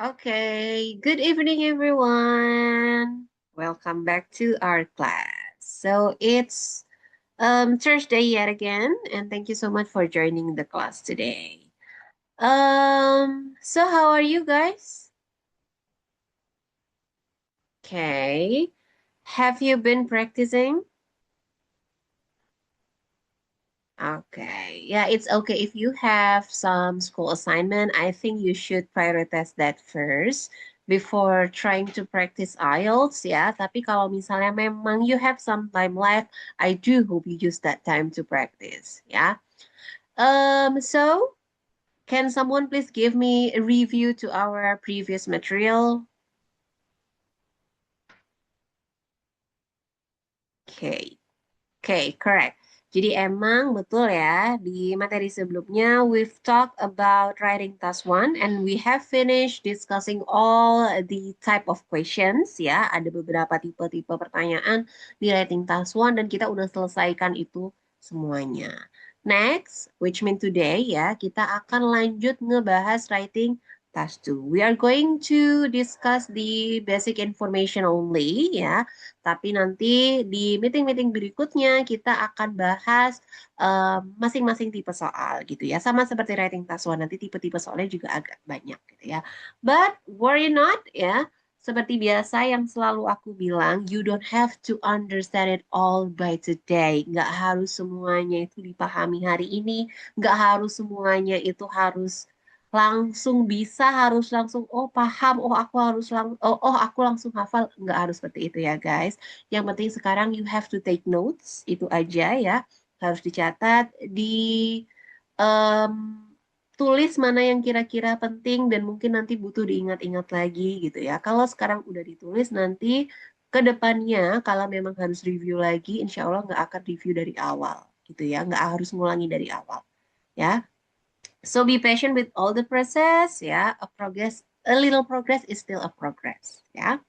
Okay, good evening, everyone. Welcome back to our class. So it's Thursday yet again, and thank you so much for joining the class today. So how are you guys? Okay. Have you been practicing? Okay. Yeah, it's okay if you have some school assignment. I think you should prioritize that first before trying to practice IELTS ya. Tapi kalau misalnya memang you have some time left, I do hope you use that time to practice ya. So can someone please give me a review to our previous material? Okay. Okay, correct. Jadi emang betul ya, di materi sebelumnya we've talked about writing task one and we have finished discussing all the type of questions ya. Ada beberapa tipe-tipe pertanyaan di writing task one dan kita udah selesaikan itu semuanya. Next, which mean today ya, kita akan lanjut ngebahas writing task two. We are going to discuss the basic information only ya. Tapi nanti di meeting-meeting berikutnya kita akan bahas masing-masing tipe soal gitu ya. Sama seperti writing task one, nanti tipe-tipe soalnya juga agak banyak gitu ya. But worry not ya. Seperti biasa yang selalu aku bilang, you don't have to understand it all by today. Nggak harus semuanya itu dipahami hari ini. Nggak harus semuanya itu harus langsung bisa, harus langsung oh paham, oh aku harus oh aku langsung hafal. Nggak harus seperti itu ya guys. Yang penting sekarang you have to take notes, itu aja ya. Harus dicatat, em, tulis mana yang kira-kira penting dan mungkin nanti butuh diingat-ingat lagi gitu ya. Kalau sekarang udah ditulis, nanti ke depannya kalau memang harus review lagi, insya Allah nggak akan review dari awal gitu ya. Nggak harus ngulangi dari awal ya. So be patient with all the process ya. A little progress is still a progress ya.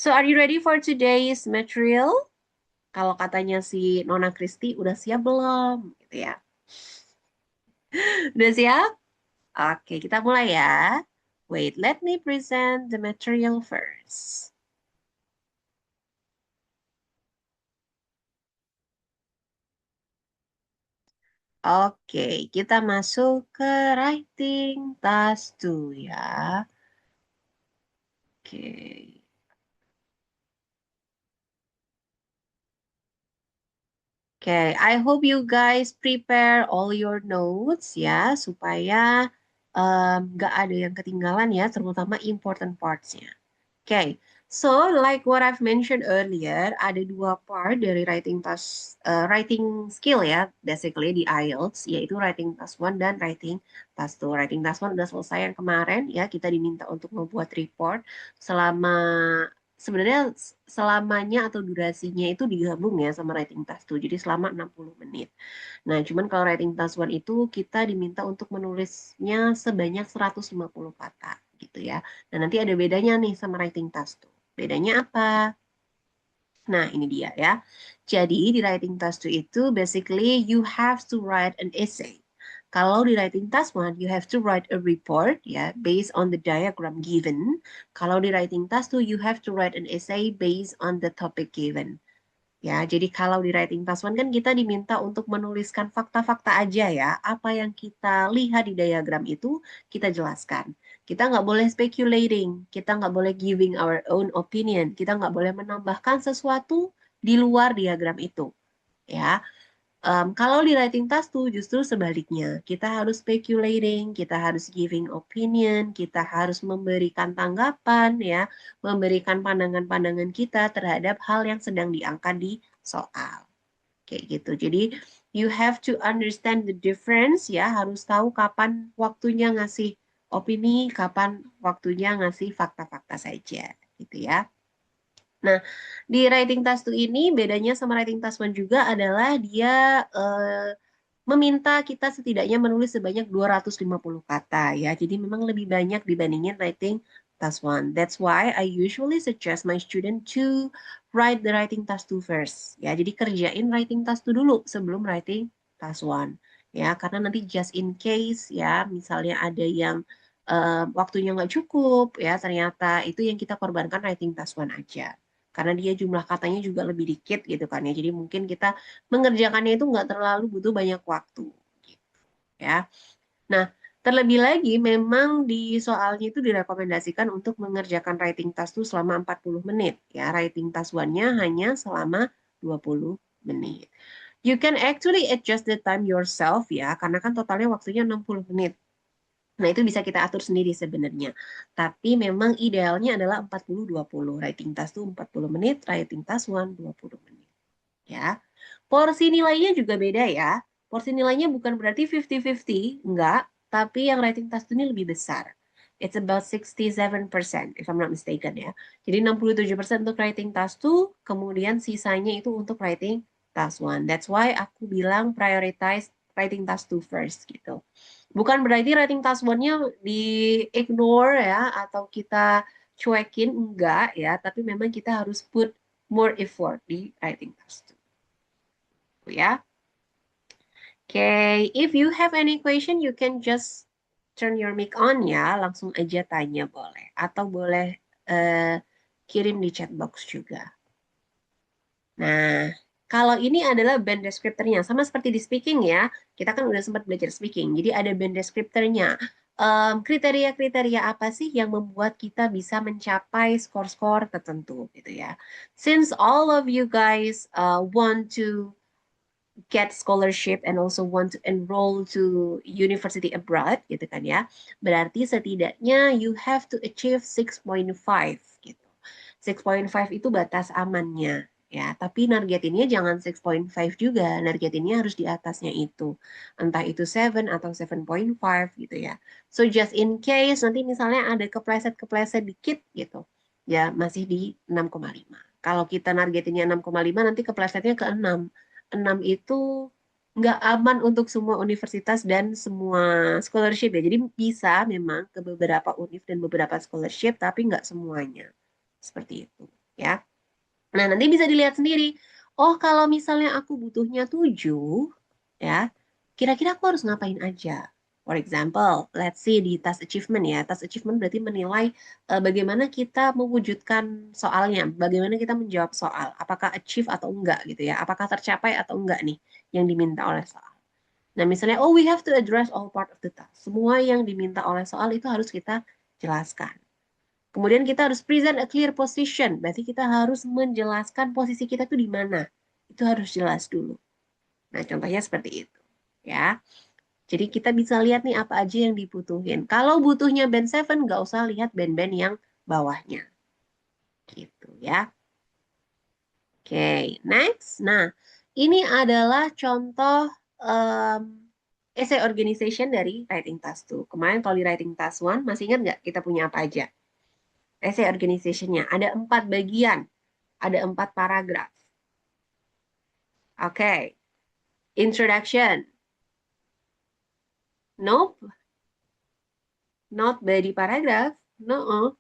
So are you ready for today's material? Kalau katanya si Nona Kristi udah siap belum? Gitu ya. Udah siap? Oke, kita mulai ya. Wait, let me present the material first. Oke, kita masuk ke writing task 2 ya. Oke. Oke, I hope you guys prepare all your notes ya, supaya nggak ada yang ketinggalan ya, terutama important parts-nya. Oke, so like what I've mentioned earlier, ada dua part dari writing skill ya, basically di IELTS, yaitu writing task one dan writing task two. Writing task one udah selesai yang kemarin ya, kita diminta untuk membuat report selama sebenarnya selamanya atau durasinya itu digabung ya sama writing task two. Jadi selama 60 menit. Nah, cuman kalau writing task one itu kita diminta untuk menulisnya sebanyak 150 kata gitu ya. Nah, nanti ada bedanya nih sama writing task two. Bedanya apa? Nah, ini dia ya. Jadi, di writing task two itu basically you have to write an essay. Kalau di writing task one, you have to write a report ya, based on the diagram given. Kalau di writing task two, you have to write an essay based on the topic given. Ya, jadi kalau di writing task one kan kita diminta untuk menuliskan fakta-fakta aja ya. Apa yang kita lihat di diagram itu kita jelaskan. Kita nggak boleh speculating, kita nggak boleh giving our own opinion, kita nggak boleh menambahkan sesuatu di luar diagram itu. Ya, kalau di writing task tuh justru sebaliknya. Kita harus speculating, kita harus giving opinion, kita harus memberikan tanggapan ya, memberikan pandangan-pandangan kita terhadap hal yang sedang diangkat di soal. Kayak gitu. Jadi you have to understand the difference ya, harus tahu kapan waktunya ngasih opini, kapan waktunya ngasih fakta-fakta saja gitu ya. Nah, di writing task 2 ini bedanya sama writing task 1 juga adalah dia meminta kita setidaknya menulis sebanyak 250 kata ya. Jadi memang lebih banyak dibandingin writing task 1. That's why I usually suggest my student to write the writing task 2 first. Ya, jadi kerjain writing task 2 dulu sebelum writing task 1. Ya, karena nanti just in case ya, misalnya ada yang waktunya nggak cukup ya, ternyata itu yang kita korbankan writing task one aja. Karena dia jumlah katanya juga lebih dikit gitu kan ya. Jadi mungkin kita mengerjakannya itu nggak terlalu butuh banyak waktu gitu ya. Nah, terlebih lagi memang di soalnya itu direkomendasikan untuk mengerjakan writing task itu selama 40 menit ya. Writing task one-nya hanya selama 20 menit. You can actually adjust the time yourself ya, karena kan totalnya waktunya 60 menit. Nah, itu bisa kita atur sendiri sebenarnya. Tapi memang idealnya adalah 40-20. Writing task itu 40 menit, writing task one 20 menit. Ya. Porsi nilainya juga beda ya. Porsi nilainya bukan berarti 50-50, enggak. Tapi yang writing task ini lebih besar. It's about 67% if I'm not mistaken ya. Jadi 67% untuk writing task 2, kemudian sisanya itu untuk writing task 1. That's why aku bilang prioritize writing task 2 first gitu. Bukan berarti writing task 1-nya di-ignore ya, atau kita cuekin, enggak ya. Tapi memang kita harus put more effort di writing task 2 ya. Okay, if you have any question, you can just turn your mic on ya, langsung aja tanya boleh. Atau boleh kirim di chat box juga. Nah, kalau ini adalah band descriptornya, sama seperti di speaking ya, kita kan udah sempat belajar speaking, jadi ada band descriptornya. Kriteria-kriteria apa sih yang membuat kita bisa mencapai skor-skor tertentu gitu ya. Since all of you guys want to get scholarship and also want to enroll to university abroad gitu kan ya. Berarti setidaknya you have to achieve 6.5 gitu. 6.5 itu batas amannya ya, tapi nargetinnya jangan 6.5 juga, nargetinnya harus di atasnya itu. Entah itu 7 atau 7.5 gitu ya. So just in case nanti misalnya ada kepleset-kepleset dikit gitu. Ya masih di 6,5. Kalau kita nargetinnya 6,5 nanti keplesetnya ke 6. 6 itu nggak aman untuk semua universitas dan semua scholarship ya. Jadi bisa memang ke beberapa univ dan beberapa scholarship, tapi nggak semuanya. Seperti itu ya. Nah, nanti bisa dilihat sendiri. Oh, kalau misalnya aku butuhnya 7, ya, kira-kira aku harus ngapain aja? For example, let's see di task achievement ya. Task achievement berarti menilai bagaimana kita mewujudkan soalnya, bagaimana kita menjawab soal, apakah achieve atau enggak gitu ya, apakah tercapai atau enggak nih yang diminta oleh soal. Nah, misalnya, oh we have to address all part of the task. Semua yang diminta oleh soal itu harus kita jelaskan. Kemudian kita harus present a clear position. Berarti kita harus menjelaskan posisi kita tuh di mana. Itu harus jelas dulu. Nah, contohnya seperti itu. Ya. Jadi kita bisa lihat nih apa aja yang dibutuhin. Kalau butuhnya band 7, nggak usah lihat band-band yang bawahnya. Gitu ya. Oke, next. Nah, ini adalah contoh um, essay organization dari Writing Task 2. Kemarin kalau di Writing Task 1, masih ingat nggak kita punya apa aja? Essay organization-nya. Ada 4 bagian. Ada 4 paragraf. Oke. Introduction. Nope. Not body paragraph. No.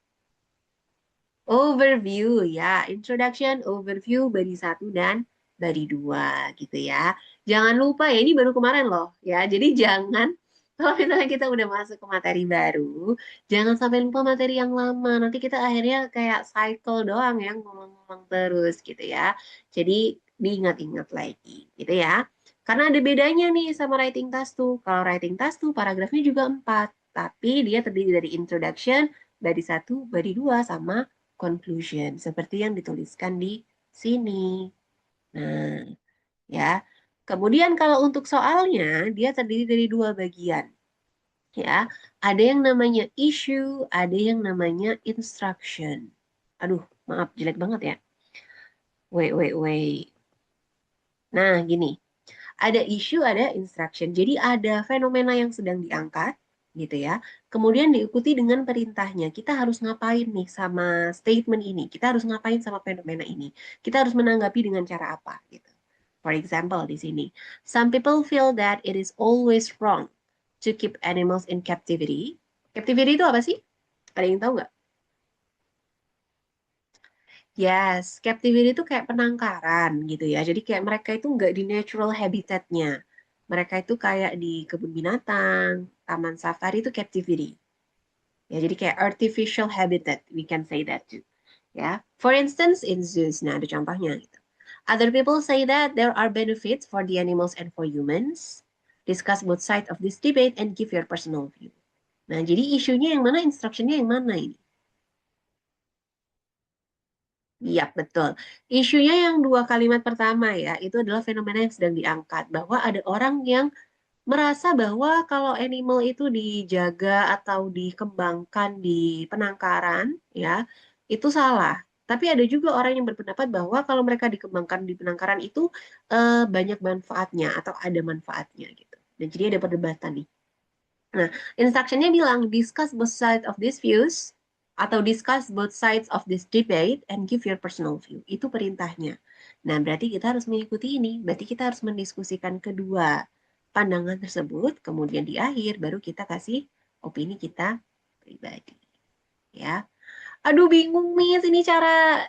Overview ya. Introduction, overview, body 1 dan body 2 gitu ya. Jangan lupa ya, ini baru kemarin loh ya. Jadi jangan, kalau misalnya kita udah masuk ke materi baru, jangan sampai lupa materi yang lama. Nanti kita akhirnya kayak cycle doang ya, ngomong-ngomong terus gitu ya. Jadi diingat-ingat lagi gitu ya. Karena ada bedanya nih sama writing task tuh. Kalau writing task tuh paragrafnya juga 4. Tapi dia terdiri dari introduction, body 1, body 2, sama conclusion. Seperti yang dituliskan di sini. Nah, ya. Kemudian kalau untuk soalnya, dia terdiri dari 2 bagian. Ya, ada yang namanya issue, ada yang namanya instruction. Aduh, maaf, jelek banget ya. Wait. Nah, gini. Ada issue, ada instruction. Jadi ada fenomena yang sedang diangkat, gitu ya. Kemudian diikuti dengan perintahnya. Kita harus ngapain nih sama statement ini? Kita harus ngapain sama fenomena ini? Kita harus menanggapi dengan cara apa? Gitu. For example, di sini, some people feel that it is always wrong to keep animals in captivity. Captivity itu apa sih? Ada yang tahu nggak? Yes, captivity itu kayak penangkaran gitu ya. Jadi kayak mereka itu nggak di natural habitatnya. Mereka itu kayak di kebun binatang, taman safari itu captivity. Ya, jadi kayak artificial habitat, we can say that too. Ya, for instance in zoos. Nah, ada contohnya gitu. Other people say that there are benefits for the animals and for humans. Discuss both sides of this debate and give your personal view. Nah, jadi isunya yang mana, instructionnya yang mana ini? Iya, betul. Isunya yang dua kalimat pertama ya, itu adalah fenomena yang sedang diangkat. Bahwa ada orang yang merasa bahwa kalau animal itu dijaga atau dikembangkan di penangkaran, ya, itu salah. Tapi ada juga orang yang berpendapat bahwa kalau mereka dikembangkan di penangkaran itu banyak manfaatnya atau ada manfaatnya gitu. Dan jadi ada perdebatan nih. Nah, instructionnya bilang discuss both sides of these views atau discuss both sides of this debate and give your personal view. Itu perintahnya. Nah, berarti kita harus mengikuti ini. Berarti kita harus mendiskusikan kedua pandangan tersebut, kemudian di akhir baru kita kasih opini kita pribadi. Ya. Aduh, bingung Miss, ini cara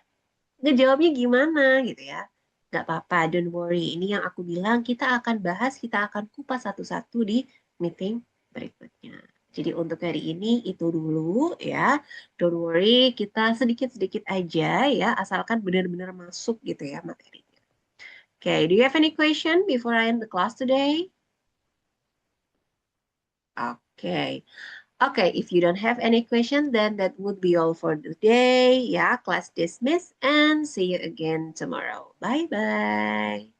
ngejawabnya gimana gitu ya. Nggak apa-apa, don't worry. Ini yang aku bilang, kita akan bahas, kita akan kupas satu-satu di meeting berikutnya. Jadi untuk hari ini itu dulu ya. Don't worry, kita sedikit-sedikit aja ya, asalkan benar-benar masuk gitu ya materinya. Okay, do you have any question before I end the class today? Okay. Okay, if you don't have any question, then that would be all for today. Yeah, class dismissed and see you again tomorrow. Bye bye.